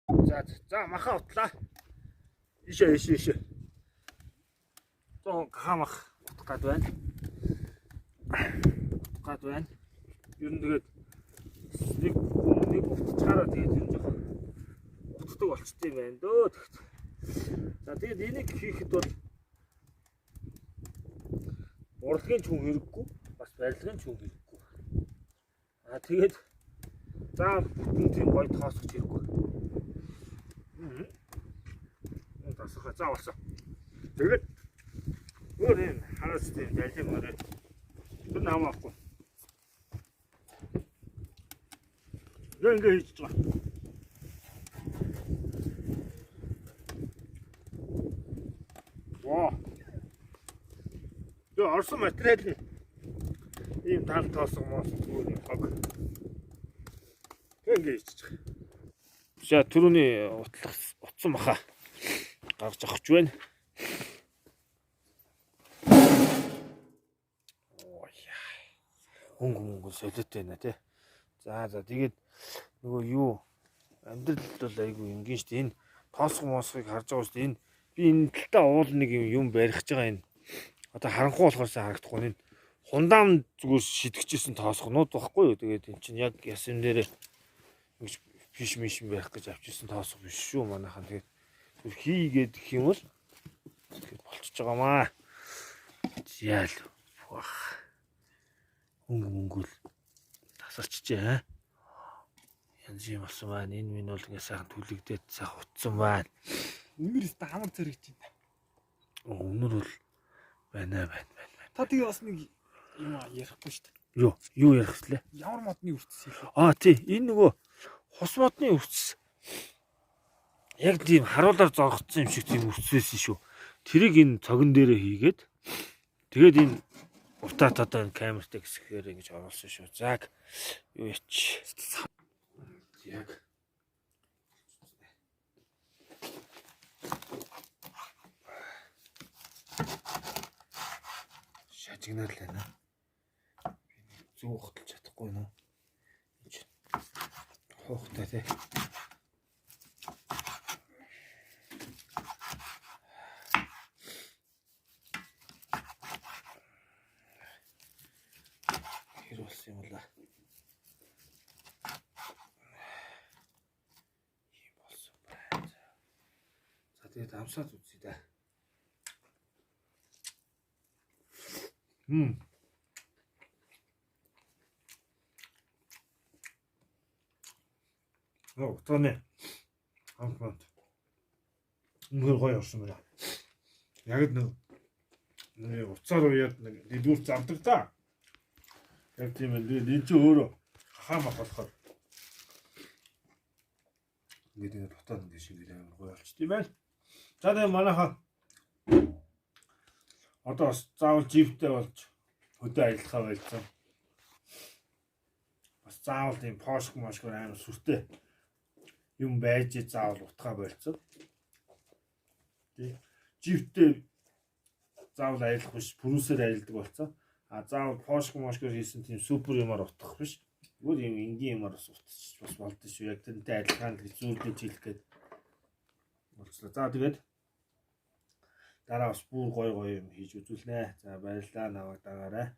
За маха утлаа. Ишээ. Зон хамах утгаад байна. Ер нь тэгээд нэг утцаараа тэгээд юм жоохон утдаг болчт юм байна дөө тэгт. За тэгээд энийг хийхэд бол урлагийн ч хүн хэрэггүй, бас барилгын ч хүн хэрэггүй. Тэгээд за бүтэн тийм гоё тоосгож хэрэггүй. Тасах за болсон. Тэгээд өөр юм хараас тийм далим мөрөө. Тэр намаахгүй. Ингээ хийж байгаа. Ваа. Яа орсон материал нь ийм тал тоосго моос зүгээр юм хог. Ингээ хийж байгаа. За түрүүний утсан баха гарч авах ч байна. Хөнгө солиотой байна тий. За тэгээд нөгөө юу амьдрал бол айгүй энгийн шүү дээ. Энэ тоосго моосгыг харж байгаа шүү дээ. Энэ би энэ талтаа уул нэг юм барих гэж байгаа энэ. Одоо харанхуй болохоор харагдахгүй энэ хундаам зүгээр шидэгчсэн тоосгонууд багхгүй юу. Тэгээд эн чинь яг ясам дээр ингэж фиш барих гэж авчихсан тоосго биш шүү манайхан. Тэгээд түр хийгээд гэх юм бол тэгээд болчихж байгаамаа. Яал вах. Мөнгөл тасарчжээ. Янз юм болсон байна. Энэ минь бол ингээ сайхан түлэгдээд сайхан утсан байна. Өнөөс та амар зэрэгч юм. Өнөр бол байна. Та тэгээ бас нэг юм ярихгүй шүү дээ. Юу ярих вэ? Ямар модны үрцс хэлээ. Тий, энэ нөгөө хос модны үрцс. Яг тийм харуулаар зоргоцсон юм шиг тийм үрцсэн шүү. Тэрийг энэ цогон дээрээ хийгээд тэгээд энэ утаат одоо энэ камертай гэсгээр ингэж оруулсан шүү. Заг юу яч. Яг шажигнал байна. Зүү хөтлж чадахгүй нөө. Хоохтой тий. Хэр болсон юм болоо. Ийм болсон байна. За тэгээд амсаад үзье да. Тооны ампант. Мөр гоё орсон байна. Яг нэг уцаар уяад нэг дэлгүүр завдаг та. Яг тийм ээ. Энэ ч өөрөө хаамах болохоор ингээд дотоод ингэ шиг амар гоё болчих тийм байна. За тэгээ манайхаа одоо заавал живтэй болж хөдөө ажиллахаа байлцсан. Бас заавал тийм пошк машгоор амар сүртэй юм байж заавал утгаа болцсон. Тий. Живтэй заавал ажиллах биш, пүрүүсээр ажилдаг болцсон. Заавал пошк машгоор хийсэн тийм супер юмар утгах биш. Өөр юм энгийн юмар бас утчих бас болдсон шүү. Яг тэрнтэй адилхан гэж зүйрлэж хэлэх гээд болцлоо. За тэгээд дараа бас бүр гоё юм хийж үзүүлнэ. За баярлалаа намайг дагаарай.